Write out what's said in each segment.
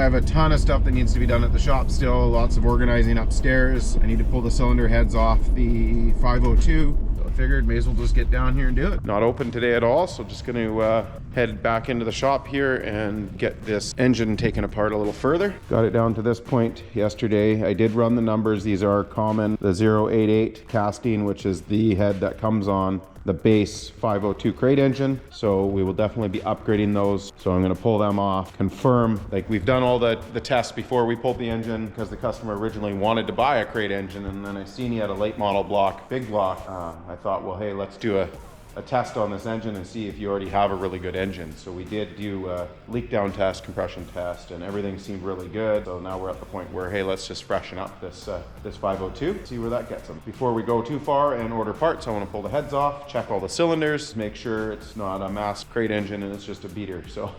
have a ton of stuff that needs to be done at the shop still. Lots of organizing upstairs. I need to pull the cylinder heads off the 502. So I figured may as well just get down here and do it. Not open today at all, so just gonna head back into the shop here and get this engine taken apart a little further. Got it down to this point yesterday. I did run the numbers. These are common. The 088 casting, which is the head that comes on the base 502 crate engine. So we will definitely be upgrading those. So I'm gonna pull them off, confirm, like we've done all the tests before we pulled the engine because the customer originally wanted to buy a crate engine, and then I seen he had a late model block, big block. I thought, well, hey, let's do a test on this engine and see if you already have a really good engine. So we did do a leak down test, compression test, and everything seemed really good. So now we're at the point where, hey, let's just freshen up this 502, see where that gets them. Before we go too far and order parts, I want to pull the heads off, check all the cylinders, make sure it's not a mass crate engine and it's just a beater. So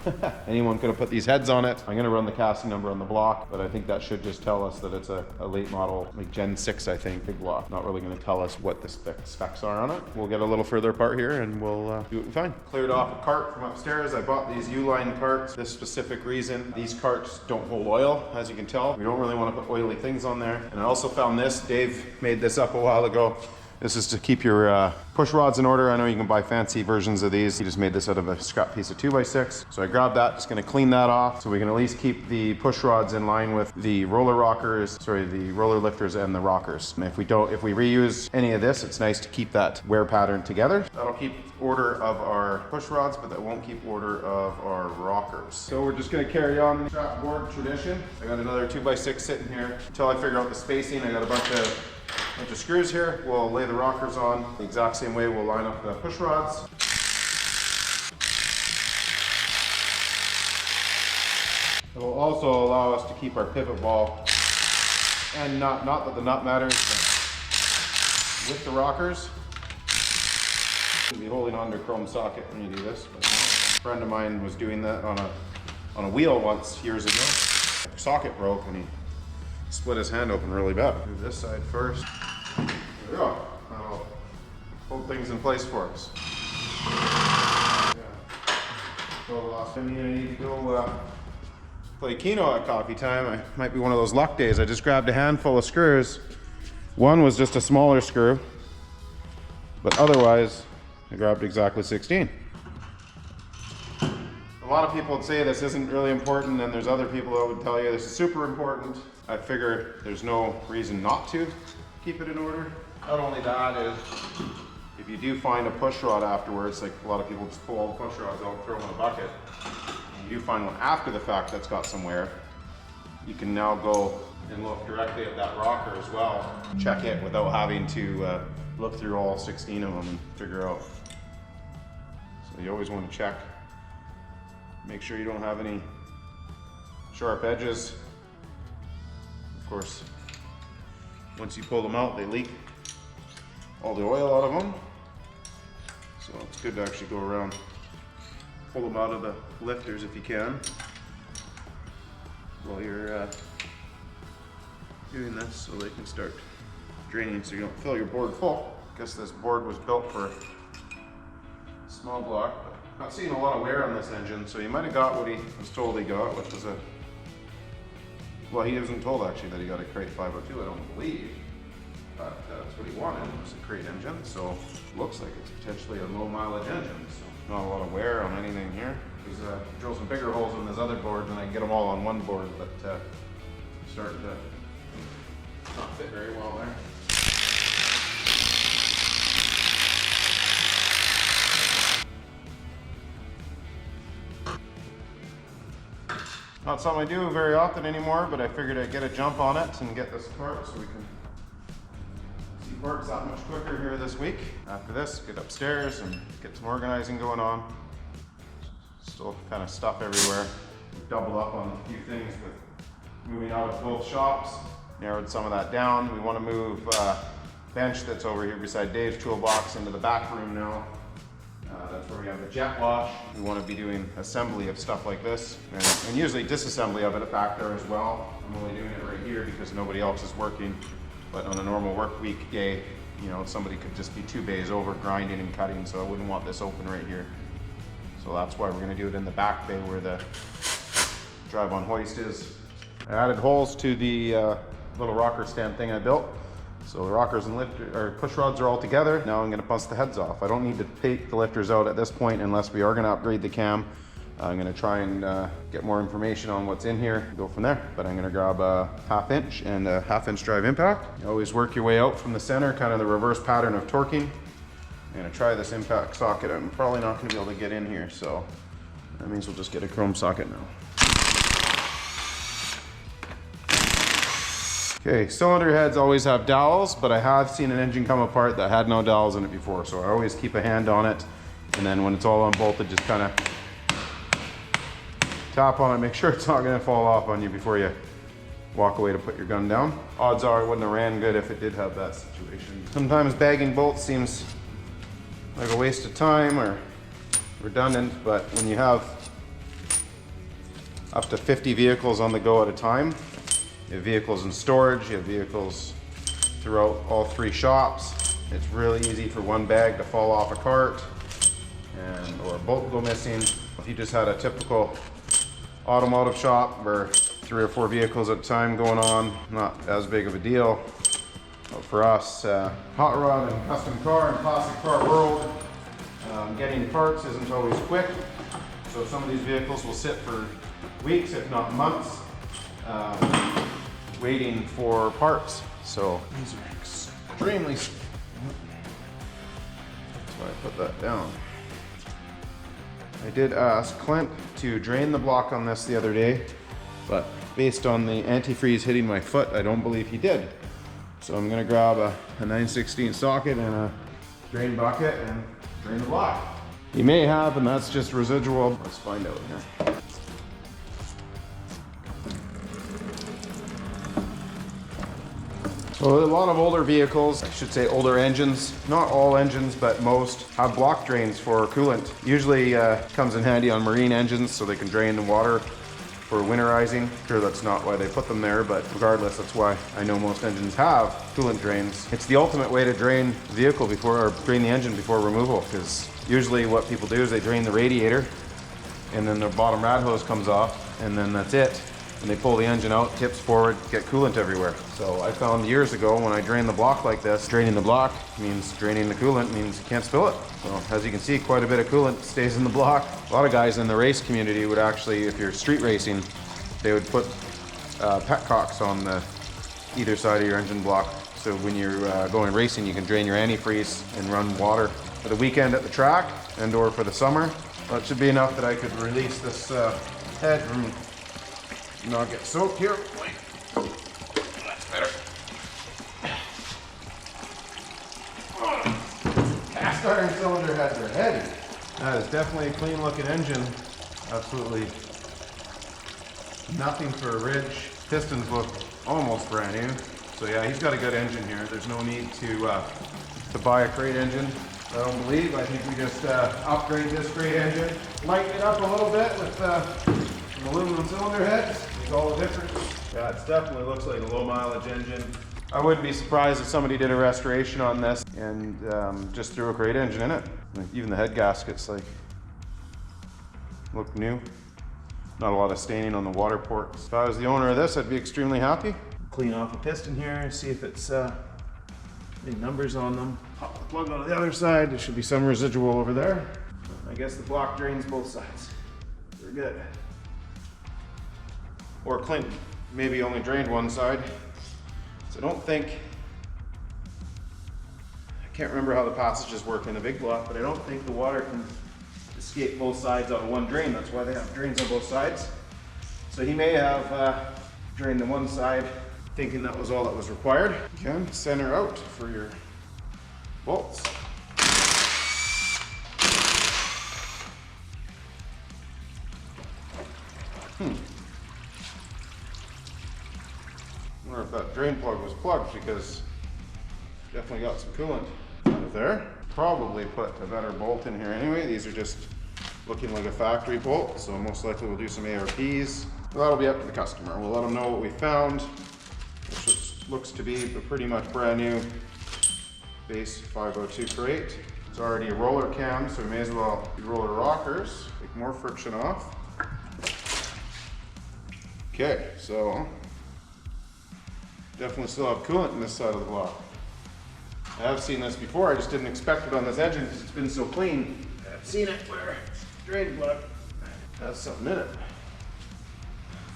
anyone could have put these heads on it. I'm gonna run the casting number on the block, but I think that should just tell us that it's a late model, like Gen 6, I think, big block. Not really gonna tell us what the specs are on it. We'll get a little further apart here and we'll do it fine. Cleared off a cart from upstairs. I bought these U-line carts, this specific reason. These carts don't hold oil, as you can tell. We don't really want to put oily things on there. And I also found this, Dave made this up a while ago. This is to keep your push rods in order. I know you can buy fancy versions of these. He just made this out of a scrap piece of 2x6. So I grabbed that, just gonna clean that off so we can at least keep the push rods in line with the roller lifters and the rockers. And if we reuse any of this, it's nice to keep that wear pattern together. That'll keep order of our push rods, but that won't keep order of our rockers. So we're just gonna carry on the strap board tradition. I got another 2x6 sitting here. Until I figure out the spacing, I got a bunch of screws here. We'll lay the rockers on the exact same way. We'll line up the push rods. It will also allow us to keep our pivot ball, and not that the nut matters, but with the rockers. You'll be holding on to a chrome socket when you do this. But a friend of mine was doing that on a wheel once years ago. The socket broke and he split his hand open really bad. Do this side first. There we go. That'll hold things in place for us. Yeah. So the last time you need to go play Keno at coffee time. It might be one of those luck days. I just grabbed a handful of screws. One was just a smaller screw, but otherwise I grabbed exactly 16. A lot of people would say this isn't really important, and there's other people that would tell you this is super important. I figure there's no reason not to keep it in order. Not only that is, if you do find a push rod afterwards, like a lot of people just pull all the push rods out and throw them in a bucket, and you do find one after the fact that's got some wear, you can now go and look directly at that rocker as well. Check it without having to look through all 16 of them and figure out. So you always want to check. Make sure you don't have any sharp edges. Of course, once you pull them out, they leak all the oil out of them. So it's good to actually go around, pull them out of the lifters if you can, while you're doing this, so they can start draining so you don't fill your board full. I guess this board was built for a small block, but not seeing a lot of wear on this engine, so he might have got what he was told he got, which was well, he wasn't told actually that he got a crate 502, I don't believe. But that's what he wanted, was a crate engine. So it looks like it's potentially a low mileage engine. So not a lot of wear on anything here. He's drilled some bigger holes in this other board and I can get them all on one board, but starting to not fit very well there. Not something I do very often anymore, but I figured I'd get a jump on it and get this apart so we can see parts that much quicker here this week. After this, get upstairs and get some organizing going on. Still kind of stuff everywhere. We've doubled up on a few things with moving out of both shops. Narrowed some of that down. We want to move bench that's over here beside Dave's toolbox into the back room now. That's where we have the jet wash. We want to be doing assembly of stuff like this, and usually disassembly of it back there as well. I'm only doing it right here because nobody else is working, but on a normal work week day, you know, somebody could just be 2 bays over grinding and cutting, so I wouldn't want this open right here. So that's why we're going to do it in the back bay where the drive-on hoist is. I added holes to the little rocker stand thing I built. So the rockers and push rods are all together. Now I'm gonna bust the heads off. I don't need to take the lifters out at this point unless we are gonna upgrade the cam. I'm gonna try and get more information on what's in here, go from there. But I'm gonna grab a 1/2 inch and a 1/2 inch drive impact. You always work your way out from the center, kind of the reverse pattern of torquing. I'm gonna try this impact socket. I'm probably not gonna be able to get in here, so that means we'll just get a chrome socket now. Okay, cylinder heads always have dowels, but I have seen an engine come apart that had no dowels in it before, so I always keep a hand on it, and then when it's all unbolted, just kind of tap on it, make sure it's not going to fall off on you before you walk away to put your gun down. Odds are it wouldn't have ran good if it did have that situation. Sometimes bagging bolts seems like a waste of time or redundant, but when you have up to 50 vehicles on the go at a time, you have vehicles in storage, you have vehicles throughout all 3 shops, it's really easy for one bag to fall off a cart or a bolt go missing. If you just had a typical automotive shop where 3 or 4 vehicles at a time going on, not as big of a deal. But for us, hot rod and custom car and classic car world, getting parts isn't always quick. So some of these vehicles will sit for weeks, if not months, waiting for parts. So these are extremely, that's why I put that down. I did ask Clint to drain the block on this the other day, but based on the antifreeze hitting my foot, I don't believe he did. So I'm gonna grab a 9/16 socket and a drain bucket and drain the block. He may have, and that's just residual. Let's find out here. So a lot of older vehicles, I should say older engines, not all engines, but most, have block drains for coolant. Usually comes in handy on marine engines so they can drain the water for winterizing. Sure, that's not why they put them there, but regardless, that's why I know most engines have coolant drains. It's the ultimate way to drain the vehicle or drain the engine before removal, because usually what people do is they drain the radiator and then the bottom rad hose comes off and then that's it. And they pull the engine out, tips forward, get coolant everywhere. So I found years ago when I drained the block like this, draining the block means draining the coolant means you can't spill it. So as you can see, quite a bit of coolant stays in the block. A lot of guys in the race community would actually, if you're street racing, they would put petcocks on either side of your engine block. So when you're going racing, you can drain your antifreeze and run water for the weekend at the track and or for the summer. That should be enough that I could release this head and not get soaked here. Wait. That's better. Cast iron cylinder heads are heavy. That is definitely a clean looking engine. Absolutely nothing for a ridge. Pistons look almost brand new. So yeah, he's got a good engine here. There's no need to buy a crate engine. I don't believe. I think we just upgrade this crate engine, lighten it up a little bit with some aluminum cylinder heads. Makes all the difference. Yeah, it definitely looks like a low mileage engine. I wouldn't be surprised if somebody did a restoration on this and just threw a crate engine in it. Like, even the head gaskets look new. Not a lot of staining on the water ports. If I was the owner of this, I'd be extremely happy. Clean off the piston here and see if it's any numbers on them. Pop the plug on the other side. There should be some residual over there. I guess the block drains both sides. We're good. Or Clint maybe only drained one side. So I don't think, I can't remember how the passages work in a big block, but I don't think the water can escape both sides out of one drain. That's why they have drains on both sides. So he may have drained the one side thinking that was all that was required. Again, center out for your bolts. I wonder if that drain plug was plugged, because definitely got some coolant out of there. Probably put a better bolt in here anyway. These are just looking like a factory bolt, so most likely we'll do some ARPs. That'll be up to the customer. We'll let them know what we found, which looks to be a pretty much brand new base 502 crate. It's already a roller cam, so we may as well do roller rockers. Take more friction off. Okay, so Definitely still have coolant in this side of the block. I have seen this before, I just didn't expect it on this engine because it's been so clean. I've seen it where drain plug has something in it.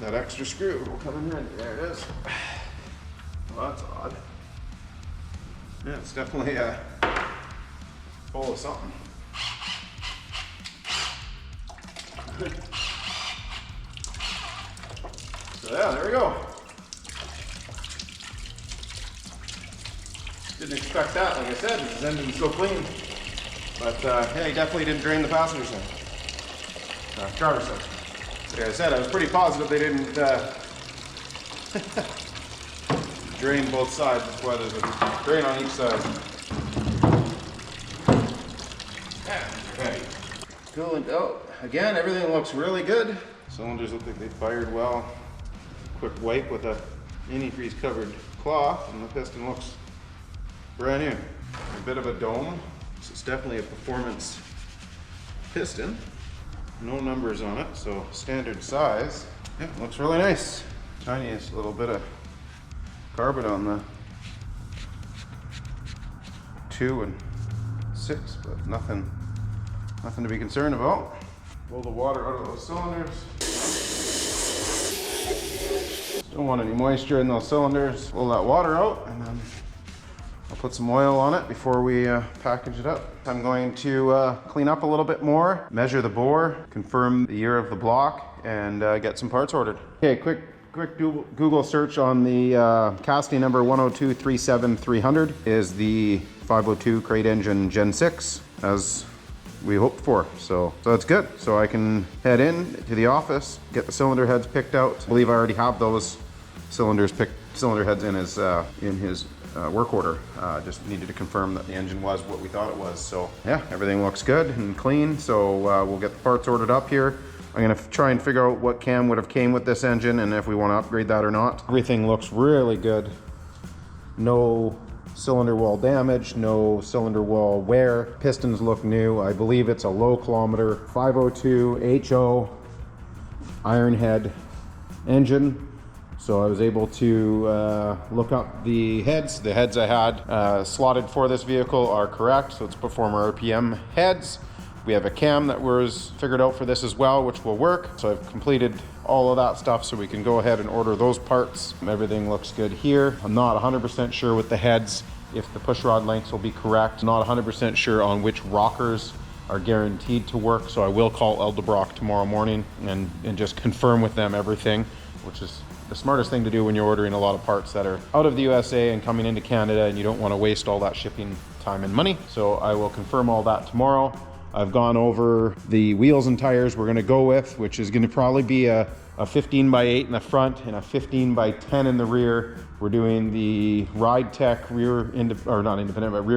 That extra screw will come in handy. There it is. Well, that's odd. Yeah, it's definitely full of something. So yeah, there we go. Didn't expect that, like I said, this engine's so clean. But yeah, he definitely didn't drain the passenger side. Driver's side. Like I said, I was pretty positive they didn't drain both sides. That's why there's a drain on each side. Okay. Coolant out. Again, everything looks really good. Cylinders look like they fired well. Quick wipe with a antifreeze covered cloth, and the piston looks brand new. A bit of a dome. So it's definitely a performance piston. No numbers on it, so standard size. Yeah, looks really nice. Tiniest little bit of carbon on the 2 and 6, but nothing to be concerned about. Pull the water out of those cylinders. Don't want any moisture in those cylinders. Pull that water out, and then I'll put some oil on it before we package it up. I'm going to clean up a little bit more, measure the bore, confirm the year of the block, and get some parts ordered. Okay, quick Google search on the casting number 102-37300 is the 502 crate engine Gen 6, as we hoped for. So that's good. So I can head in to the office, get the cylinder heads picked out. I believe I already have those cylinder heads in his work order. Just needed to confirm that the engine was what we thought it was. So yeah, everything looks good and clean. So we'll get the parts ordered up here. I'm gonna try and figure out what cam would have came with this engine and if we want to upgrade that or not. Everything looks really good. No cylinder wall damage, no cylinder wall wear. Pistons look new. I believe it's a low kilometer 502 HO iron head engine. So I was able to look up the heads. The heads I had slotted for this vehicle are correct. So it's Performer RPM heads. We have a cam that was figured out for this as well, which will work. So I've completed all of that stuff so we can go ahead and order those parts. Everything looks good here. I'm not 100% sure with the heads if the push rod lengths will be correct. Not 100% sure on which rockers are guaranteed to work. So I will call Eldebrock tomorrow morning and just confirm with them everything, which is the smartest thing to do when you're ordering a lot of parts that are out of the USA and coming into Canada, and you don't want to waste all that shipping time and money. So I will confirm all that tomorrow. I've gone over the wheels and tires we're going to go with, which is going to probably be a 15 by 8 in the front and a 15 by 10 in the rear. We're doing the Ride Tech rear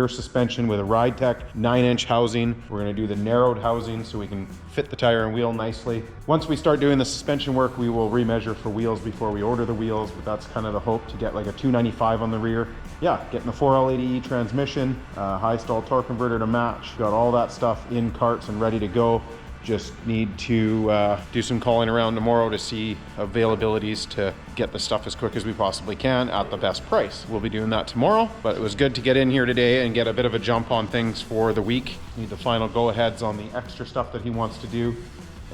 suspension with a Ride Tech 9-inch housing. We're going to do the narrowed housing so we can fit the tire and wheel nicely. Once we start doing the suspension work, we will remeasure for wheels before we order the wheels, but that's kind of the hope, to get like a 295 on the rear. Yeah, getting the 4L80E transmission, high stall torque converter to match. Got all that stuff in carts and ready to go. Just need to do some calling around tomorrow to see availabilities to get the stuff as quick as we possibly can at the best price. We'll be doing that tomorrow, but it was good to get in here today and get a bit of a jump on things for the week. Need the final go-aheads on the extra stuff that he wants to do,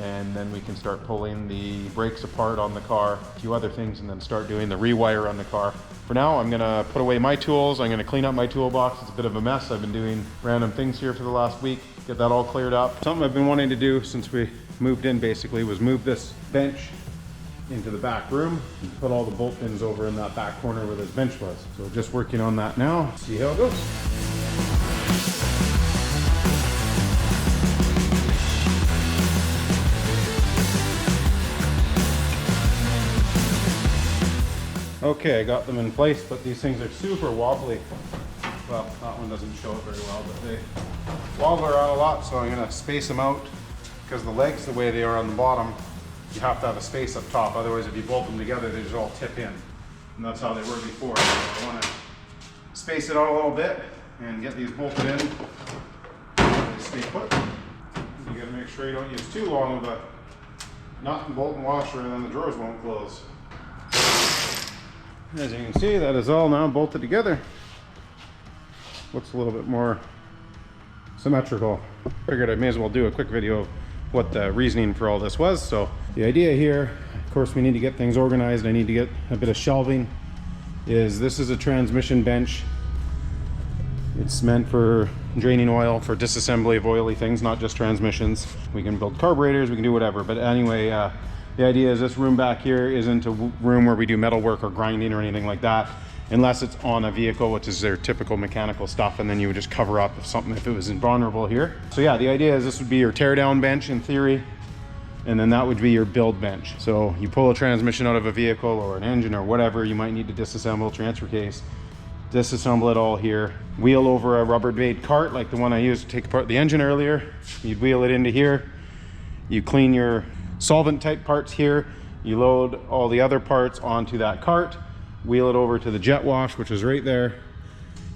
and then we can start pulling the brakes apart on the car, a few other things, and then start doing the rewire on the car. For now, I'm gonna put away my tools. I'm gonna clean up my toolbox. It's a bit of a mess. I've been doing random things here for the last week. Get that all cleared up. Something I've been wanting to do since we moved in basically was move this bench into the back room and put all the bolt pins over in that back corner where this bench was. So just working on that now. See how it goes. Okay, I got them in place, but these things are super wobbly. Well, that one doesn't show it very well, but they wobble around a lot, so I'm gonna space them out, because the legs, the way they are on the bottom, you have to have a space up top. Otherwise, if you bolt them together, they just all tip in. And that's how they were before. So I wanna space it out a little bit and get these bolted in. They stay put. You gotta make sure you don't use too long of a nut and bolt and washer, and then the drawers won't close. As you can see, that is all now bolted together. Looks a little bit more symmetrical. Figured I may as well do a quick video of what the reasoning for all this was. So the idea here, of course, we need to get things organized. I need to get a bit of shelving. This is a transmission bench. It's meant for draining oil, for disassembly of oily things, not just transmissions. We can build carburetors, we can do whatever. But anyway, the idea is this room back here isn't a room where we do metal work or grinding or anything like that, unless it's on a vehicle, which is their typical mechanical stuff, and then you would just cover up if it was invulnerable here. So yeah, the idea is this would be your teardown bench in theory, and then that would be your build bench. So you pull a transmission out of a vehicle or an engine or whatever, you might need to disassemble, transfer case, disassemble it all here, wheel over a Rubbermaid cart like the one I used to take apart the engine earlier. You'd wheel it into here, you clean your solvent type parts here, you load all the other parts onto that cart, wheel it over to the jet wash, which is right there,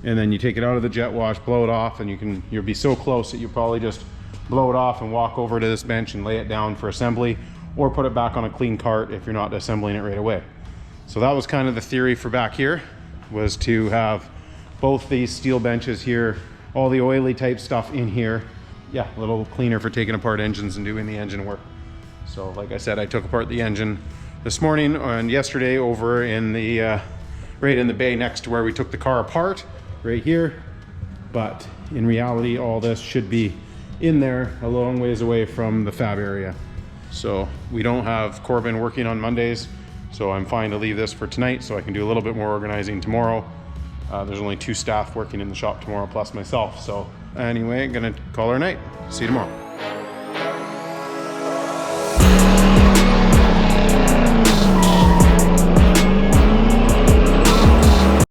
and then you take it out of the jet wash, blow it off, and you'll be so close that you probably just blow it off and walk over to this bench and lay it down for assembly, or put it back on a clean cart if you're not assembling it right away. So that was kind of the theory for back here, was to have both these steel benches here, all the oily type stuff in here. Yeah, a little cleaner for taking apart engines and doing the engine work. So like I said, I took apart the engine this morning and yesterday over in the right in the bay next to where we took the car apart, right here. But in reality, all this should be in there a long ways away from the fab area. So we don't have Corbin working on Mondays, so I'm fine to leave this for tonight so I can do a little bit more organizing tomorrow. There's only 2 staff working in the shop tomorrow plus myself. So anyway, I'm gonna call her a night. See you tomorrow.